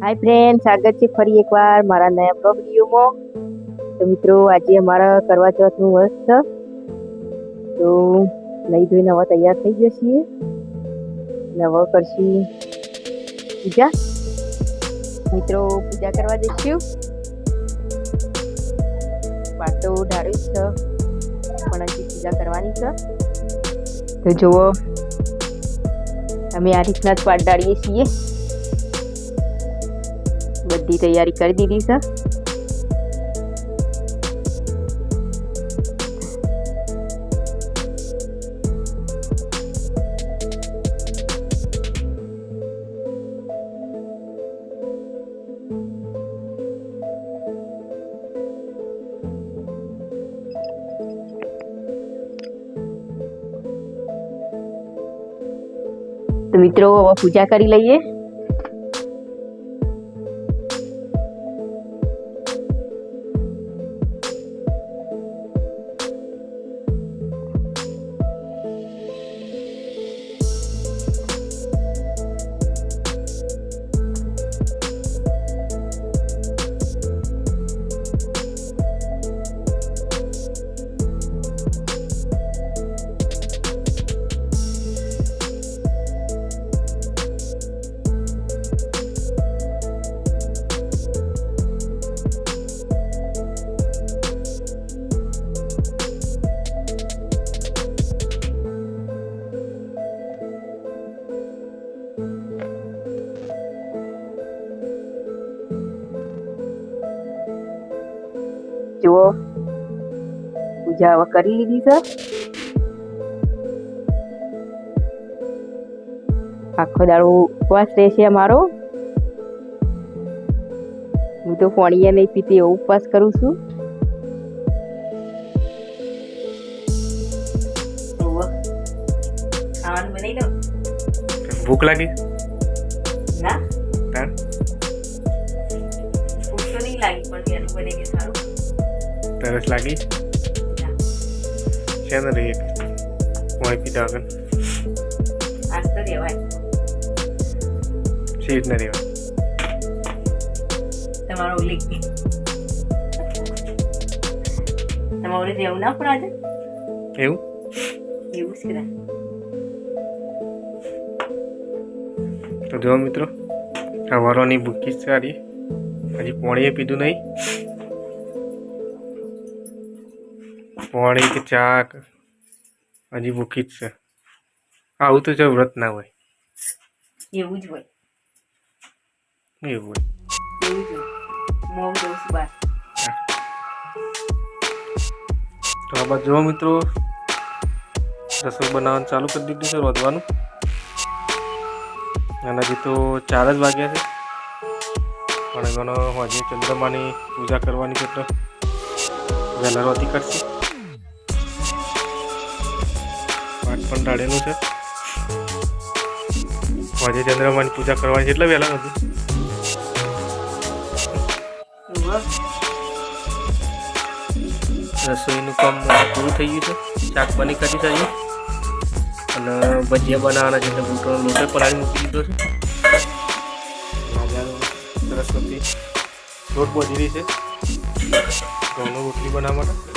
Hi friend, स्वागत है फरी एक बार मारा नया ब्लॉग वीडियो में। तो मित्रों आज हमारा करवा चौथ નું વ્રત છે। તો લઈ ધોઈને હવે તૈયાર થઈ ગયા છીએ અને હવે કરશું પૂજા। મિત્રો પૂજા કરવા જઈશું। પાટ તો ઢાળ્યું છે પણ હજી પૂજા કરવાની છે। તો જુઓ અમે આ રીતના જ પાટ ઢાળીએ છીએ। बड़ी तैयारी कर दीदी सर। तो मित्रों पूजा करी लीए। जुओ पूजा करी लीधी सर। आखो दाड़ो उपवास रहे अमारो। हूँ तो पाणी नहीं पीती उपवास करू छू। भूख लगी ना भूख तो नहीं लगी पण मेनू बनेगी सारू। तरस लागी क्या ना रही वही पीता अगर आज तो देवाय सीट न रेवा તમારો ઉલ્લેખ તમારે દેવું ના પણ આજે એવું એવું છે ને। તો જો મિત્રો સવારોની ભૂખી જ સારી હજી પાણીએ પીધું નહીં। પાણી કે ચા હજી ભૂખી જ છે। આવું તો જો વ્રત ના હોય એવું જ હોય એવું હોય એવું જ હોય મોં જવું છું બહાર। તો આ બાદ જો મિત્રો રસોઈ બનાવવાનું ચાલુ કરી દીધું છે રોધવાનું। અને હજી તો 4 જ વાગ્યા છે પણ એનો હજી ચંદ્રમાની પૂજા કરવાની છે એટલે વહેલા રોતી કરશે। પાઠ પણ ઢાળેલું છે હજી ચંદ્રમાની પૂજા કરવાની છે એટલે વહેલા નથી। રસોઈનું કામ પૂરું થઈ ગયું છે। શાક બની કાઢી છે અને ભજીયા બનાવવાના છે એટલે બૂટોનો લોટે પલાળી મૂકી દીધો છે। સરસ્વતી લોટ બોધી રહી છે ઘઉંનો રોટલી બનાવવા માટે।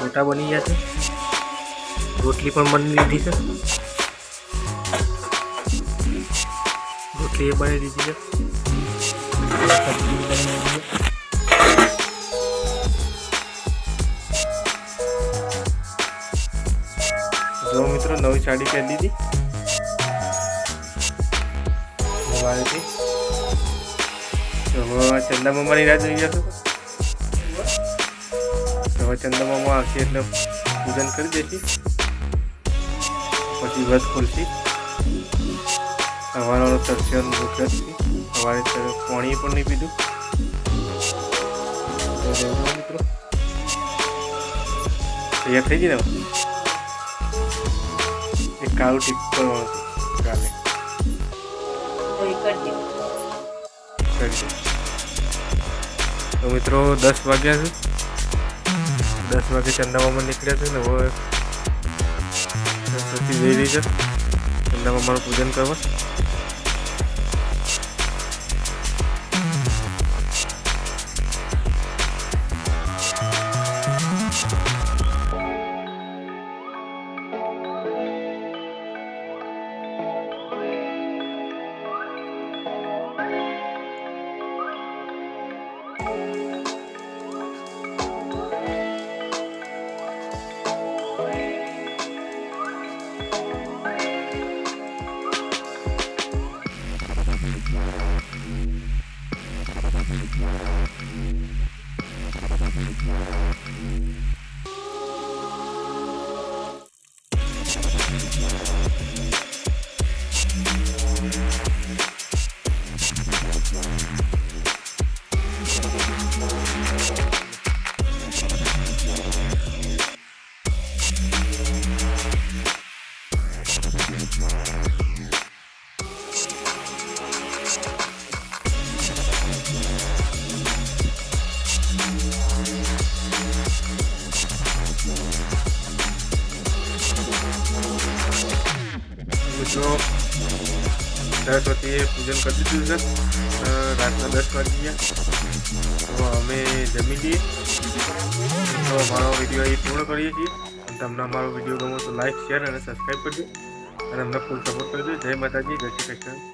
ગોટા બની ગયા છે રોટલી પણ બની લીધી છે રોટલી એ બની દીધી છે સબ્જી બની લીધી છે। જો મિત્રો નવી સાડી પહેરી લીધી મોબાઈલથી। તો હવે ચંદા મામાની રાહ જોઈ જશો તો હવે ચંદા મામા આવશે એટલે પૂજન કરી દેશે પછી વ્રત ખોલશે। સવારનો દર્શન ભૂખ્યો જ છે સવારે પાણી પણ નહીં પીધું। તો દેવજો મિત્રો તૈયાર થઈ ગઈ ને એક કાળું ટીપ કરવાનું છે કાલે કરી દે। તો મિત્રો 10 વાગ્યા છે 10 વાગે ચંદા મામા નીકળ્યા છે ને હવે સરસ્વતી જઈ રહી છે ચંદા મામાનું પૂજન કરવા। મિત્રો સરસ્વતીએ પૂજન કરી દીધું છે. રાતના 10 વાગી ગયા, તો અમે જમી લઈએ. તો મારો વિડીયો અહીં પૂર્ણ કરીએ છીએ. તમને અમારો વિડીયો ગમો તો લાઈક, શેર અને સબસ્ક્રાઈબ કરજો અને અમને ફૂલ સપોર્ટ કરજો. જય માતાજી, જય શ્રી કૃષ્ણ.